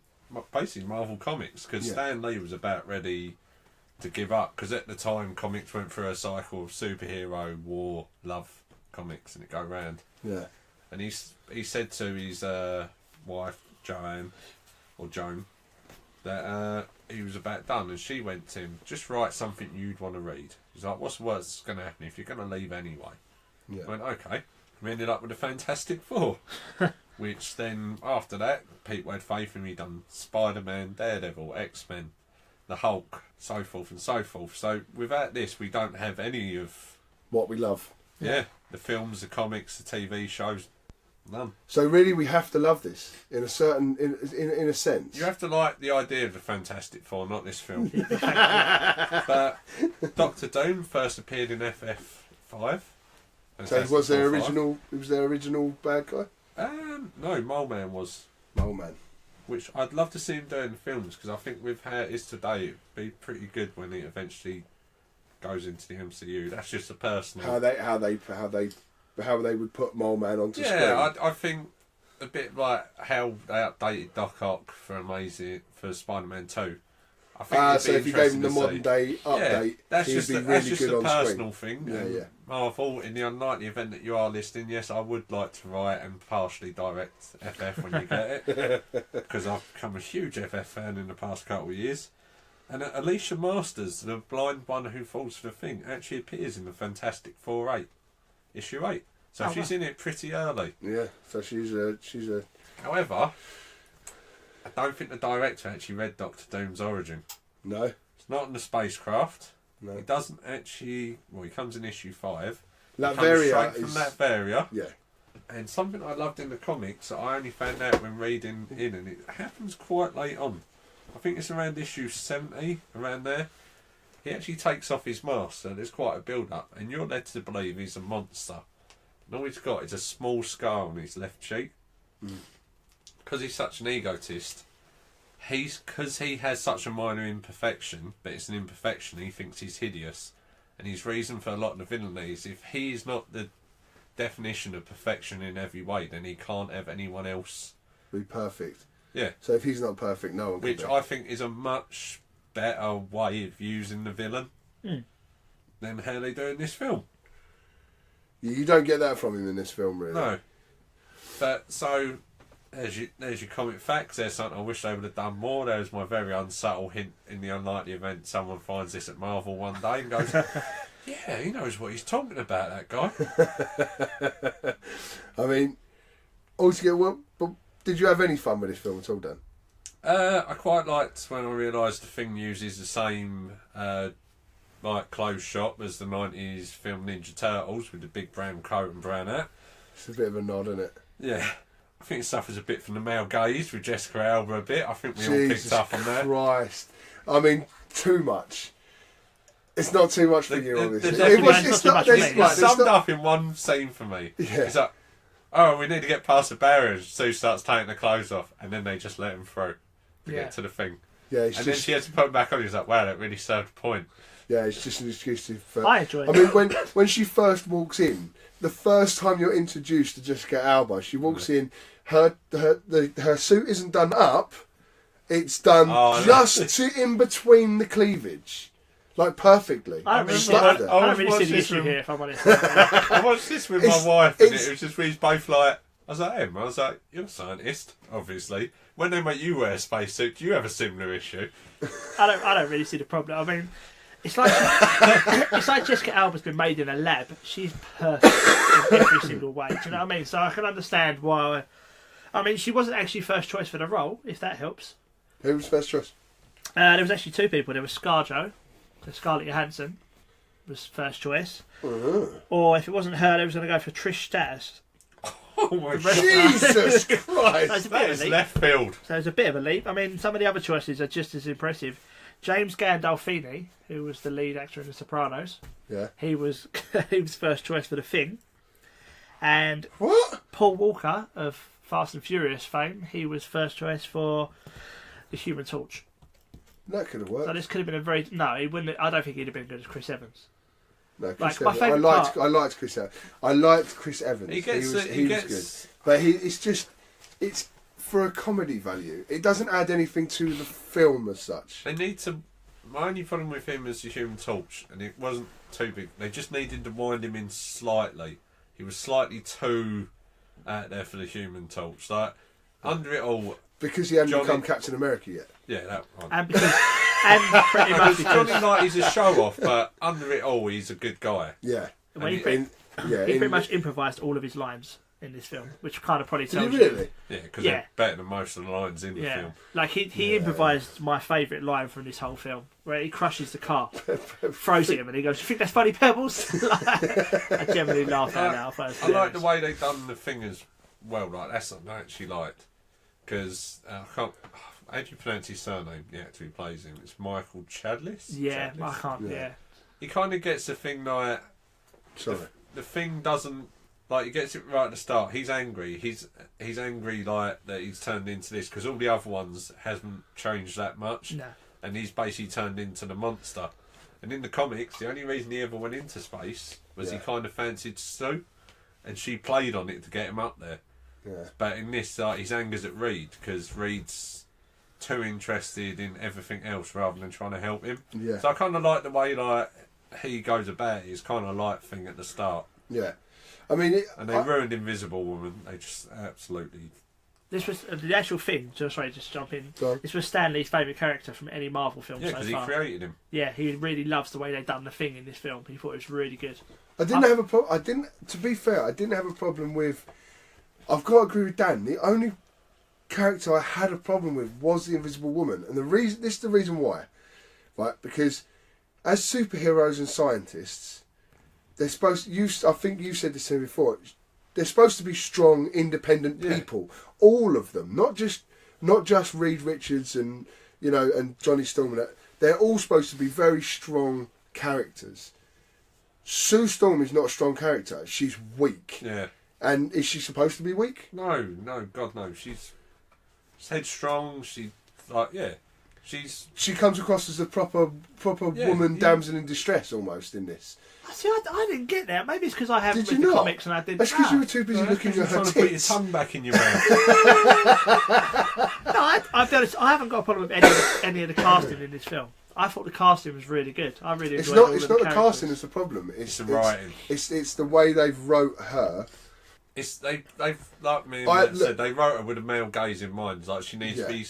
basically Marvel Comics, because Yeah. Stan Lee was about ready to give up, because at the time comics went through a cycle of superhero, war, love comics, and it go round. Yeah. And he said to his wife Joan that he was about done, and she went to him, just write something you'd want to read. He's like, what's the worst that's going to happen if you're going to leave anyway? Yeah. I went, okay. We ended up with the Fantastic Four. Which then, after that, people had faith in me, done Spider-Man, Daredevil, X-Men, the Hulk, so forth and so forth. So without this, we don't have any of... What we love. Yeah, the films, the comics, the TV shows, none. So really, we have to love this in a certain, in a sense. You have to like the idea of the Fantastic Four, not this film. But Doctor Doom first appeared in FF5. So was their original? It was their original bad guy. No, Mole Man was. Oh man. Which I'd love to see him doing in films, because I think with how it is today, it'd be pretty good when it eventually goes into the MCU. That's just a personal. How they would put Mole Man onto screen. Yeah, I think a bit like how they updated Doc Ock for Spider-Man 2. I think it'd so be if you gave him the interesting to modern see. day update, Yeah, that's he'd just be a, really that's just good a on personal screen. thing. Yeah, And yeah. Marvel, in the unlikely event that you are listening, yes, I would like to write and partially direct FF when you get it, because I've become a huge FF fan in the past couple of years. And Alicia Masters, the blind one who falls for the thing, actually appears in the Fantastic Four 8, issue 8. So she's in it pretty early. Yeah, so she's a. However, I don't think the director actually read Doctor Doom's origin. No. It's not in the spacecraft. No. He doesn't actually. Well, he comes in issue 5. Latveria Straight is. from Latveria. Yeah. And something I loved in the comics that I only found out when reading in, and it happens quite late on. I think it's around issue 70, around there. He actually takes off his mask, so there's quite a build-up, and you're led to believe he's a monster. And all he's got is a small scar on his left cheek. Because he's such an egotist, because he has such a minor imperfection, but it's an imperfection, he thinks he's hideous. And his reason for a lot of the villainy is if he is not the definition of perfection in every way, then he can't have anyone else Be perfect. Yeah. So if he's not perfect, no one can Which be. I think is a much better way of using the villain than how they do in this film. You don't get that from him in this film, really. No. But so there's your comic facts. There's something I wish they would have done more. There's my very unsubtle hint in the unlikely event someone finds this at Marvel one day and goes, yeah, he knows what he's talking about, that guy. I mean, altogether, but did you have any fun with this film at all, Dan? I quite liked when I realised the Thing uses the same like clothes shop as the 90s film Ninja Turtles with the big brown coat and brown hat. It's a bit of a nod, isn't it? Yeah. I think it suffers a bit from the male gaze with Jessica Alba a bit. I think we all Jesus picked up on that. Christ. I mean, too much. It's not too much for you, obviously. It's not too much for me. It's summed up in one scene for me. Yeah. It's like, oh, we need to get past the barriers. Sue starts taking the clothes off, and then they just let him through to get to the Thing. Yeah, it's and just, then she has to put him back on. He's like, wow, that really served the point. yeah, it's just an excuse to... I enjoy it. I mean, when she first walks in, the first time you're introduced to Jessica Alba, she walks in, her suit isn't done up, it's done just in between the cleavage. Like, perfectly. I don't really see the issue here, if I'm honest. I watched this with my wife, and it was just we both like, I was like, Em, I was like, you're a scientist, obviously. When they make you wear a spacesuit, do you have a similar issue? I don't really see the problem. I mean, it's like Jessica Alba's been made in a lab. She's perfect in every single way. Do you know what I mean? So I can understand why. I mean, she wasn't actually first choice for the role, if that helps. Who was first choice? There was actually two people. There was ScarJo, so Scarlett Johansson was first choice. Or if it wasn't her, they was going to go for Trish Stratus. Oh my Jesus Christ! So that is left field. So it's a bit of a leap. I mean, some of the other choices are just as impressive. James Gandolfini, who was the lead actor in The Sopranos, he was first choice for The Thing. And what? Paul Walker of Fast and Furious fame, he was first choice for The Human Torch. That could have worked. So this could have been a very he wouldn't. I don't think he'd have been good as Chris Evans. No, Chris Evans. I liked Chris Evans. I liked Chris Evans. He was good. But it's for a comedy value. It doesn't add anything to the film as such. They need to. My only problem with him is the Human Torch, and it wasn't too big. They just needed to wind him in slightly. He was slightly too out there for the Human Torch. Like under it all, because he hadn't become Captain America yet. Yeah, that one. And pretty much Johnny Knight is a show off, but under it all, he's a good guy. Yeah. Well, he pretty much improvised all of his lines in this film, which kind of probably tells you. Really? Yeah, because they're better than most of the lines in the film. Like he improvised my favourite line from this whole film, where he crushes the car, throws it him, and he goes, "You think that's funny, Pebbles?" I generally laughed at that first. I like the way they've done the thing as well. Like that's something I actually liked, because I can't. How do you pronounce his surname? The actor who plays him, it's Michael Chadlis. Yeah, Chadlis? I can't. Yeah. He kind of gets the thing like. The thing doesn't. Like, he gets it right at the start. He's angry. He's angry, like, that he's turned into this, because all the other ones hasn't changed that much. No. And he's basically turned into the monster. And in the comics, the only reason he ever went into space was he kind of fancied Sue, and she played on it to get him up there. Yeah. But in this, his anger's at Reed, because Reed's too interested in everything else rather than trying to help him. Yeah. So I kind of like the way, like, he goes about his kind of light thing at the start. Yeah. I mean, they ruined Invisible Woman. They just absolutely. This was the actual thing. Just jump in. This was Stan Lee's favourite character from any Marvel film so far. Yeah, because he created him. Yeah, he really loves the way they done the Thing in this film. He thought it was really good. I didn't have a problem. To be fair, I didn't have a problem with. I've got to agree with Dan. The only character I had a problem with was the Invisible Woman, and this is the reason why, right? Because as superheroes and scientists, they're supposed. I think you said this to me before. They're supposed to be strong, independent people. All of them, not just Reed Richards and and Johnny Storm. They're all supposed to be very strong characters. Sue Storm is not a strong character. She's weak. Yeah. And is she supposed to be weak? No, God no. She's headstrong. She comes across as a proper woman, damsel in distress almost in this. See, I didn't get that. Maybe it's because I haven't read the not? comics and I didn't. That's because you were too busy looking at her trying to put your tits. tongue back in your mouth. No, I'll be honest. I haven't got a problem with any of the casting in this film. I thought the casting was really good. I really enjoyed all It's of not the characters. casting that's the problem. It's the writing. It's the way they've wrote her. They've like me and said, they wrote her with a male gaze in mind. Like she needs to be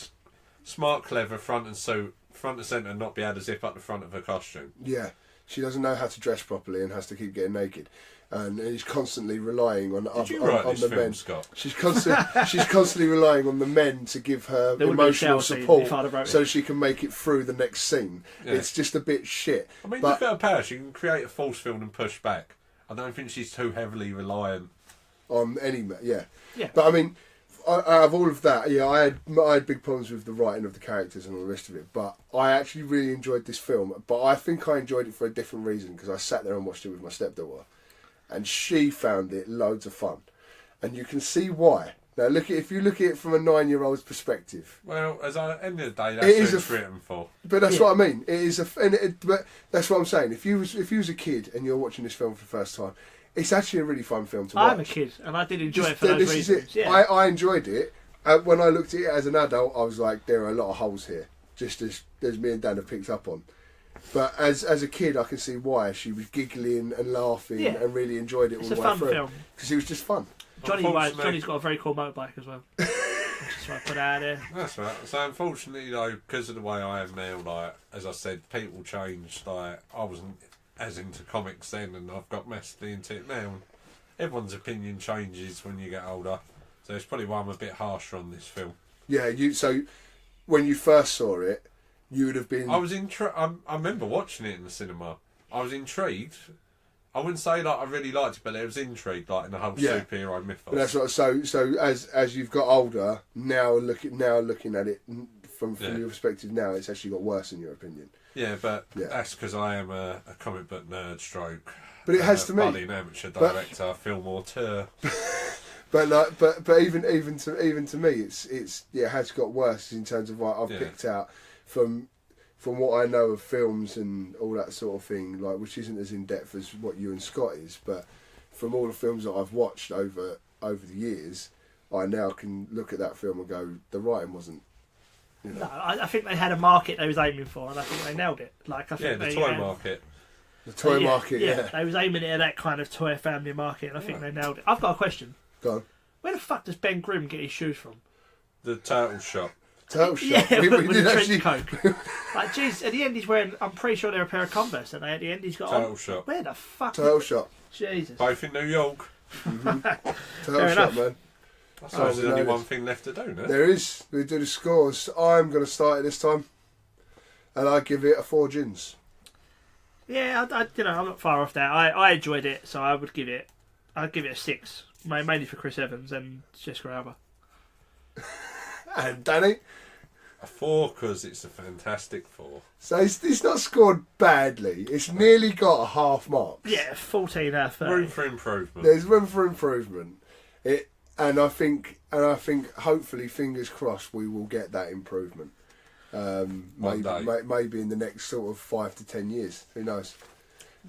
smart, clever, front and centre, and not be able to zip up the front of her costume. Yeah. She doesn't know how to dress properly and has to keep getting naked. And he's constantly relying on the men. Scott? She's constantly relying on the men to give her emotional support so she can make it through the next scene. Yeah. It's just a bit shit. I mean, look at her power. She can create a force field and push back. I don't think she's too heavily reliant on any man. Yeah. But I mean, out of all of that, I had big problems with the writing of the characters and all the rest of it. But I actually really enjoyed this film. But I think I enjoyed it for a different reason because I sat there and watched it with my stepdaughter. And she found it loads of fun, and you can see why. Now, if you look at it from a 9-year-old's perspective. Well, at the end of the day, that's what it's written for. But that's what I mean. It is but that's what I'm saying. If you was a kid and you're watching this film for the first time, it's actually a really fun film to watch. I'm a kid, and I did enjoy it for those reasons. Yeah. I enjoyed it. When I looked at it as an adult, I was like, there are a lot of holes here, just as me and Dan have picked up on. But as a kid, I can see why she was giggling and laughing and really enjoyed it all the way through. It's a fun film because it was just fun. Johnny's got a very cool motorbike as well. Just want to put out there. That's right. So unfortunately, though, because of the way I am now, like as I said, people change. Like I wasn't as into comics then, and I've got massively into it now. Everyone's opinion changes when you get older, so it's probably why I'm a bit harsher on this film. Yeah, so when you first saw it. You would have been. I was I remember watching it in the cinema. I was intrigued. I wouldn't say like I really liked it, but I was intrigued, like in the whole superhero mythos. But that's what. So as you've got older, now looking at it from your perspective, now it's actually got worse in your opinion. Yeah, but that's because I am a comic book nerd stroke. But it has to me. Budding amateur director, film auteur. But even to me, it has got worse in terms of what I've picked out. From what I know of films and all that sort of thing, like which isn't as in depth as what you and Scott is, but from all the films that I've watched over the years, I now can look at that film and go, the writing wasn't. No, I think they had a market they was aiming for, and I think they nailed it. Like I think the toy market. The toy market, yeah. They was aiming at that kind of toy family market, and I think they nailed it. I've got a question. Go on. Where the fuck does Ben Grimm get his shoes from? The turtle shop. Turtle shop. Yeah, with the trench coat. Like, jeez, at the end he's wearing. I'm pretty sure they're a pair of Converse, and at the end he's got turtle shop. Where the fuck? Turtle shop. Jesus. Both in New York. Mm-hmm. Turtle Fair shop, enough. Man. I suppose there's only one thing left to do, no? There is. We do the scores. I'm going to start it this time, and I give it a 4 gins. Yeah, I'm not far off that. I enjoyed it, so I'd give it a 6, mainly for Chris Evans and Jessica Alba. And Danny? A 4 because it's a fantastic 4. So it's not scored badly. It's nearly got a half mark. Yeah, 14 out of 30. Room for improvement. There's room for improvement. And I think hopefully, fingers crossed, we will get that improvement. Maybe in the next sort of 5 to 10 years. Who knows?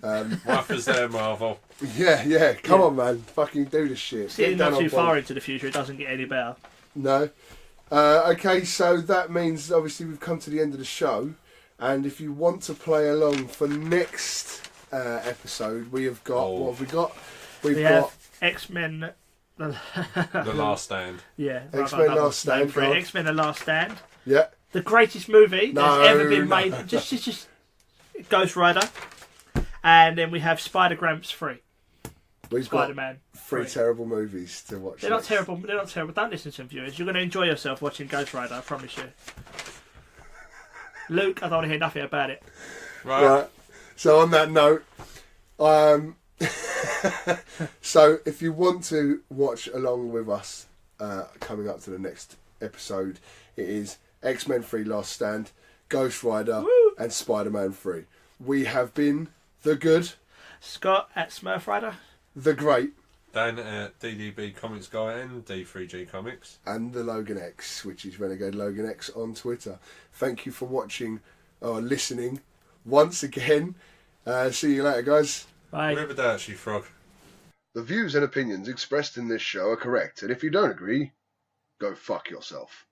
Life is there, Marvel. Yeah. Come on, man. Fucking do this shit. See, not too far into the future, it doesn't get any better. No. Okay, so that means obviously we've come to the end of the show, and if you want to play along for next episode, we have got what have we got? We have X-Men. The Last Stand. Yeah, X-Men Last Stand. X-Men: The Last Stand. Yeah. The greatest movie that's ever been made. Just Ghost Rider, and then we have Spider-Gramps 3. Spider-Man. 3 terrible movies to watch. They're not terrible. Don't listen to them, viewers. You're going to enjoy yourself watching Ghost Rider. I promise you. Luke, I don't want to hear nothing about it. Right. So on that note, so if you want to watch along with us, coming up to the next episode, it is X-Men 3 Last Stand, Ghost Rider, and Spider-Man 3. We have been the good, Scott at Smurf Rider, the great, Dan at DDB Comics Guy and D3G Comics, and the Logan X, which is Renegade Logan X on Twitter. Thank you for watching or listening once again. See you later, guys. Bye. Arrivederci, Frog. The views and opinions expressed in this show are correct, and if you don't agree, go fuck yourself.